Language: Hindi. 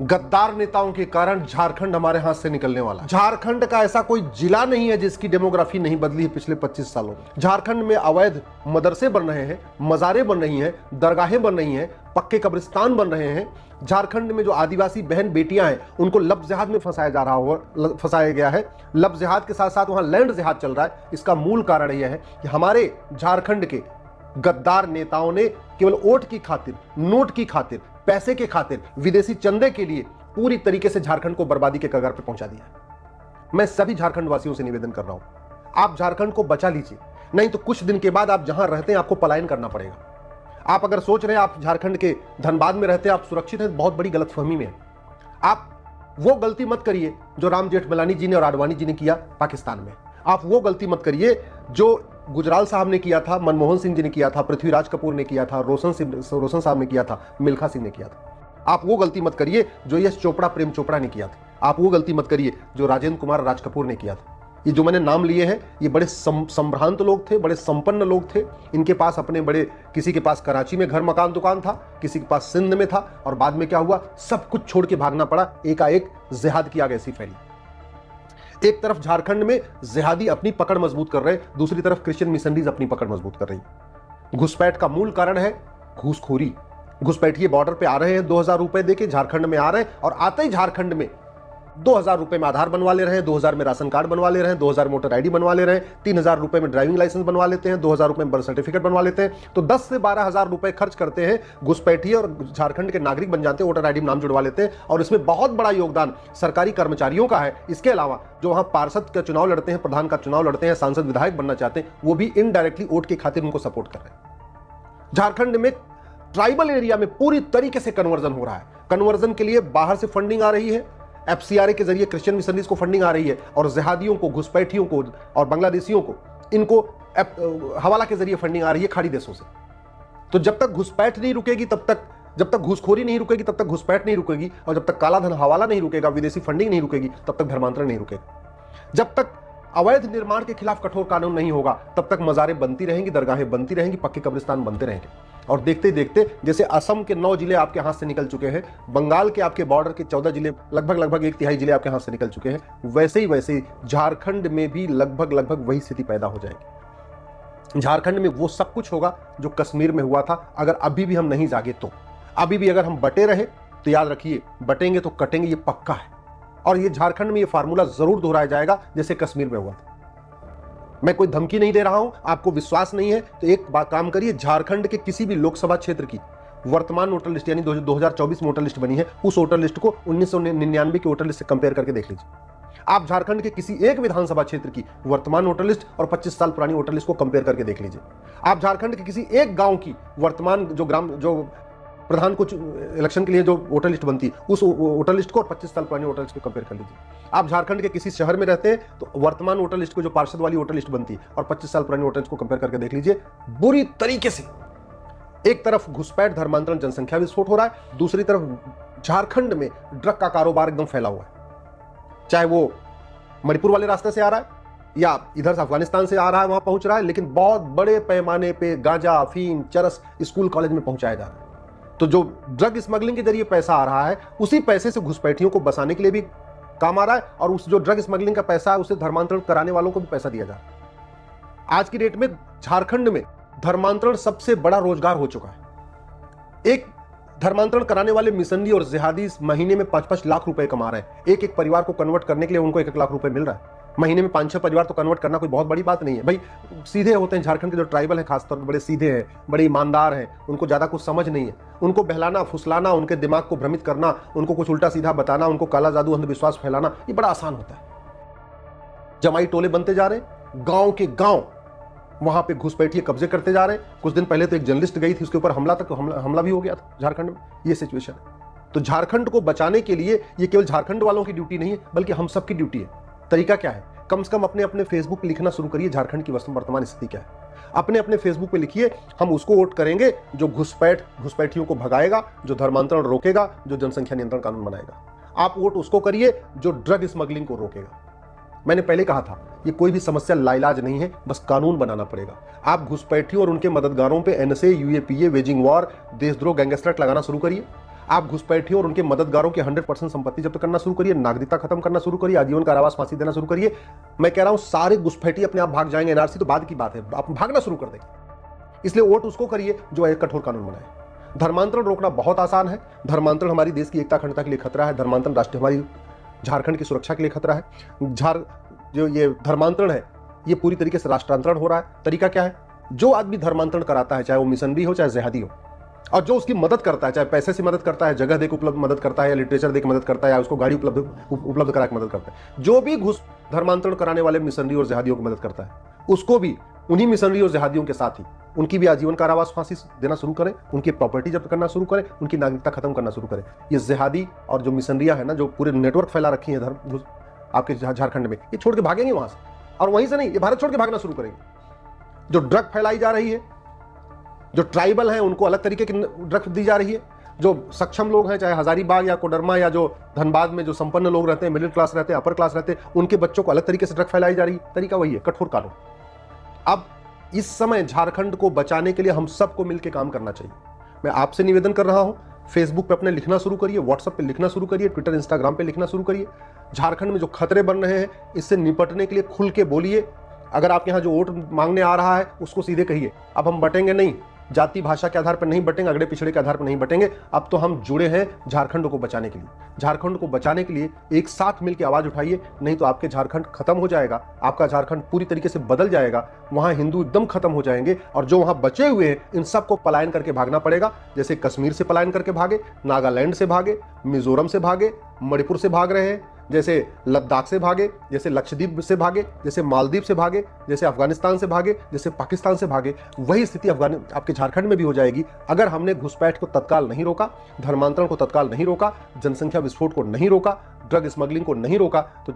गद्दार नेताओं के कारण झारखंड हमारे हाथ से निकलने वाला है। झारखंड का ऐसा कोई जिला नहीं है जिसकी डेमोग्राफी नहीं बदली है पिछले 25 सालों में। झारखंड में अवैध मदरसे बन रहे हैं, मज़ारें बन रही हैं, दरगाहें बन रही हैं, पक्के कब्रिस्तान बन रहे हैं। झारखंड में जो आदिवासी बहन बेटियां हैं उनको लब जिहाद में फंसाया गया है। लब जिहाद के साथ साथ वहां लैंड जिहाद चल रहा है। इसका मूल कारण यह है कि हमारे झारखंड के गद्दार नेताओं ने केवल वोट की खातिर, नोट की खातिर, पैसे के खातिर, विदेशी चंदे के लिए पूरी तरीके से झारखंड को बर्बादी के कगार पर पहुंचा दिया है। मैं सभी झारखंड वासियों से निवेदन कर रहा हूं, आप झारखंड को बचा लीजिए, नहीं तो कुछ दिन के बाद आप जहां रहते हैं आपको पलायन करना पड़ेगा। आप अगर सोच रहे हैं आप झारखंड के धनबाद में रहते हैं, आप सुरक्षित हैं, बहुत बड़ी गलतफहमी में है। आप वो गलती मत करिए जो राम जेठमलानी जी ने और आडवाणी जी ने किया पाकिस्तान में। आप वो गलती मत करिए जो गुजराल साहब ने किया था, मनमोहन सिंह जी ने किया था, पृथ्वीराज कपूर ने किया था, रोशन साहब ने किया था, मिल्खा सिंह ने किया था। आप वो गलती मत करिए जो यश चोपड़ा, प्रेम चोपड़ा ने किया था। आप वो गलती मत करिए जो राजेंद्र कुमार, राज कपूर ने किया था। ये जो मैंने नाम लिए हैं ये बड़े संभ्रांत लोग थे, बड़े संपन्न लोग थे। इनके पास अपने बड़े, किसी के पास कराची में घर मकान दुकान था, किसी के पास सिंध में था, और बाद में क्या हुआ, सब कुछ छोड़ के भागना पड़ा। एकाएक जिहाद की आग ऐसी फैली। एक तरफ झारखंड में जिहादी अपनी पकड़ मजबूत कर रहे हैं, दूसरी तरफ क्रिश्चियन मिशनरीज अपनी पकड़ मजबूत कर रही है। घुसपैठ का मूल कारण है घूसखोरी। घुसपैठिए बॉर्डर पे आ रहे हैं 2000 रुपए देके, झारखंड में आ रहे हैं, और आते ही झारखंड में 2000 रुपए में आधार बनवा ले रहे हैं, 2000 में राशन कार्ड बनवा ले रहे हैं, 2000 मोटर आईडी बनवा ले रहे हैं, 3000 रुपए में ड्राइविंग लाइसेंस बनवा लेते हैं, 2000 रुपए में बर्थ सर्टिफिकेट बनवा लेते हैं। तो 10 से 12,000 रुपए खर्च करते हैं घुसपैठिए और झारखंड के नागरिक बन जाते हैं, वोटर आईडी में नाम जुड़वा लेते हैं। और इसमें बहुत बड़ा योगदान सरकारी कर्मचारियों का है। इसके अलावा जो वहां पार्षद का चुनाव लड़ते हैं, प्रधान का चुनाव लड़ते हैं, सांसद विधायक बनना चाहते हैं, वो भी इनडायरेक्टली वोट की खातिर उनको सपोर्ट कर रहे हैं। झारखंड में ट्राइबल एरिया में पूरी तरीके से कन्वर्जन हो रहा है। कन्वर्जन के लिए बाहर से फंडिंग आ रही है, एफसीआरए के जरिए क्रिश्चियन मिशनरीज को फंडिंग आ रही है, और जिहादियों को, घुसपैठियों को और बांग्लादेशियों को इनको हवाला के जरिए फंडिंग आ रही है खाड़ी देशों से। तो जब तक घुसपैठ नहीं रुकेगी तब तक, जब तक घूसखोरी नहीं रुकेगी तब तक घुसपैठ नहीं रुकेगी, और जब तक काला धन हवाला नहीं रुकेगा, विदेशी फंडिंग नहीं रुकेगी, तब तक धर्मांतरण नहीं रुकेगा। जब तक अवैध निर्माण के खिलाफ कठोर कानून नहीं होगा तब तक मज़ारें बनती रहेंगी, दरगाहें बनती रहेंगी, पक्के कब्रिस्तान बनते रहेंगे। और देखते देखते जैसे असम के 9 जिले आपके हाथ से निकल चुके हैं, बंगाल के आपके बॉर्डर के 14 जिले, लगभग 1/3 जिले आपके हाथ से निकल चुके हैं, वैसे ही झारखंड में भी लगभग वही स्थिति पैदा हो जाएगी। झारखंड में वो सब कुछ होगा जो कश्मीर में हुआ था। अगर अभी भी हम नहीं जागे तो, अभी भी अगर हम बटे रहे तो याद रखिए, बटेंगे तो कटेंगे, ये पक्का है। और ये झारखंड में ये फार्मूला जरूर दोहराया जाएगा जैसे कश्मीर में हुआ था। मैं कोई धमकी नहीं दे रहा हूं, आपको विश्वास नहीं है तो एक बात काम करिए, झारखंड के किसी भी लोकसभा क्षेत्र की वर्तमान वोटर लिस्ट यानी 2024 में वोटर लिस्ट बनी है, उस वोटर लिस्ट को 1999 की वोटर लिस्ट से कंपेयर करके देख लीजिए। आप झारखंड के किसी एक विधानसभा क्षेत्र की वर्तमान वोटर लिस्ट और 25 साल पुरानी वोटर लिस्ट को कंपेयर करके देख लीजिए। आप झारखंड के किसी एक गांव की वर्तमान जो प्रधान को इलेक्शन के लिए जो वोटर लिस्ट बनती है, उस वोटर लिस्ट को और 25 साल पुरानी वोटर लिस्ट को कंपेयर कर लीजिए। आप झारखंड के किसी शहर में रहते हैं तो वर्तमान वोटर लिस्ट को जो पार्षद वाली वोटर लिस्ट बनती है और 25 साल पुरानी वोटर लिस्ट को कंपेयर करके देख लीजिए। बुरी तरीके से एक तरफ घुसपैठ, धर्मांतरण, जनसंख्या विस्फोट हो रहा है, दूसरी तरफ झारखंड में ड्रग का कारोबार एकदम फैला हुआ है। चाहे वो मणिपुर वाले रास्ते से आ रहा है या इधर से अफगानिस्तान से आ रहा है, वहां पहुंच रहा है, लेकिन बहुत बड़े पैमाने पे गांजा, अफीम, चरस स्कूल कॉलेज में पहुंचाया जा रहा है। तो जो ड्रग स्मगलिंग के जरिए पैसा आ रहा है, उसी पैसे से घुसपैठियों को बसाने के लिए भी काम आ रहा है, और उस जो ड्रग स्मगलिंग का पैसा है उसे धर्मांतरण कराने वालों को भी पैसा दिया जा रहा है। आज की डेट में झारखंड में धर्मांतरण सबसे बड़ा रोजगार हो चुका है। एक धर्मांतरण कराने वाले मिशनरी और जिहादी महीने में 5-5 लाख रुपए कमा रहे हैं। एक परिवार को कन्वर्ट करने के लिए उनको 1-1 लाख रुपए मिल रहा है। महीने में 5-6 परिवार तो कन्वर्ट करना कोई बहुत बड़ी बात नहीं है भाई। सीधे होते हैं झारखंड के जो ट्राइबल है, खासतौर पर बड़े सीधे हैं, बड़े ईमानदार हैं, उनको ज्यादा कुछ समझ नहीं है। उनको बहलाना, फुसलाना, उनके दिमाग को भ्रमित करना, उनको कुछ उल्टा सीधा बताना, उनको काला जादू, अंधविश्वास फैलाना, ये बड़ा आसान होता है। जमाई टोले बनते जा रहे हैं, गांव के गांव वहां पे घुसपैठिए कब्जे करते जा रहे हैं। कुछ दिन पहले तो एक जर्नलिस्ट गई थी, उसके ऊपर हमला भी हो गया था झारखंड में। ये सिचुएशन है। तो झारखंड को बचाने के लिए ये केवल झारखंड वालों की ड्यूटी नहीं है, बल्कि हम सबकी ड्यूटी है। तरीका क्या है? कम से कम अपने फेसबुक पे लिखना शुरू करिए, झारखंड की वर्तमान स्थिति क्या है। अपने फेसबुक पे लिखिए, हम उसको वोट करेंगे जो घुसपैठियों को भगाएगा, जो धर्मांतरण रोकेगा, जो जनसंख्या नियंत्रण कानून बनाएगा। आप वोट उसको करिए जो ड्रग स्मगलिंग को रोकेगा। मैंने पहले कहा था, ये कोई भी समस्या लाइलाज नहीं है, बस कानून बनाना पड़ेगा। आप घुसपैठियों और उनके मददगारों पे एनएसए, यूएपीए, वेजिंग वॉर, देशद्रोह, गैंगस्टर एक्ट लगाना शुरू करिए। आप घुसपैठियों और उनके मददगारों की 100% संपत्ति जब्त करना शुरू करिए, नागरिकता खत्म करना शुरू करिए, आजीवन कारावास फांसी देना शुरू करिए। मैं कह रहा हूं सारे घुसपैठी अपने आप भाग जाएंगे। एनआरसी तो बाद की बात है, आप भागना शुरू कर देंगे। इसलिए वोट उसको करिए जो एक कठोर कानून बनाए। धर्मांतरण रोकना बहुत आसान है। धर्मांतरण हमारी देश की एकता अखंडता के लिए खतरा है। धर्मांतरण राष्ट्रीय हमारी झारखंड की सुरक्षा के लिए खतरा है। जो ये धर्मांतरण है ये पूरी तरीके से राष्ट्रांतरण हो रहा है। तरीका क्या है? जो आदमी धर्मांतरण कराता है, चाहे वो मिशनरी हो चाहे जिहादी हो, और जो उसकी मदद करता है, चाहे पैसे से मदद करता है, जगह देकर उपलब्ध मदद करता है, या लिटरेचर देकर मदद करता है, या उसको गाड़ी उपलब्ध करा के मदद करता है, जो भी घुस धर्मांतरण कराने वाले मिशनरी और जिहादियों की मदद करता है, उसको भी उन्हीं मिशनरी और जिहादियों के साथ ही उनकी भी आजीवन कारावास फांसी देना शुरू करें, उनकी प्रॉपर्टी जब्त करना शुरू करें, उनकी नागरिकता खत्म करना शुरू करें। ये जिहादी और जो मिशनरियां है ना, जो पूरे नेटवर्क फैला रखी है धर्म आपके झारखंड में, ये छोड़ के भागेंगे वहां से, और वहीं से नहीं, ये भारत छोड़ के भागना शुरू करेंगे। जो ड्रग फैलाई जा रही है, जो ट्राइबल हैं उनको अलग तरीके की ड्रग दी जा रही है, जो सक्षम लोग हैं चाहे हजारीबाग या कोडरमा या जो धनबाद में जो संपन्न लोग रहते हैं, मिडिल क्लास रहते हैं, अपर क्लास रहते हैं, उनके बच्चों को अलग तरीके से ड्रग फैलाई जा रही है। तरीका वही है, कठोर कानून। अब इस समय झारखंड को बचाने के लिए हम सबको मिलकर काम करना चाहिए। मैं आपसे निवेदन कर रहा हूं, फेसबुक पे अपने लिखना शुरू करिए, व्हाट्सएप पे लिखना शुरू करिए, ट्विटर इंस्टाग्राम पे लिखना शुरू करिए। झारखंड में जो खतरे बन रहे हैं इससे निपटने के लिए खुल के बोलिए। अगर आपके यहाँ जो वोट मांगने आ रहा है उसको सीधे कहिए, अब हम बटेंगे नहीं, जाति भाषा के आधार पर नहीं बटेंगे, अगड़े पिछड़े के आधार पर नहीं बटेंगे। अब तो हम जुड़े हैं झारखंड को बचाने के लिए। झारखंड को बचाने के लिए एक साथ मिलकर आवाज उठाइए, नहीं तो आपके झारखंड खत्म हो जाएगा, आपका झारखंड पूरी तरीके से बदल जाएगा। वहां हिंदू एकदम खत्म हो जाएंगे, और जो वहां बचे हुए हैं इन सबको पलायन करके भागना पड़ेगा। जैसे कश्मीर से पलायन करके भागे, नागालैंड से भागे, मिजोरम से भागे, मणिपुर से भाग रहे हैं, जैसे लद्दाख से भागे, जैसे लक्षद्वीप से भागे, जैसे मालदीव से भागे, जैसे अफगानिस्तान से भागे, जैसे पाकिस्तान से भागे, वही स्थिति आपके झारखंड में भी हो जाएगी अगर हमने घुसपैठ को तत्काल नहीं रोका, धर्मांतरण को तत्काल नहीं रोका, जनसंख्या विस्फोट को नहीं रोका, ड्रग स्मगलिंग को नहीं रोका। तो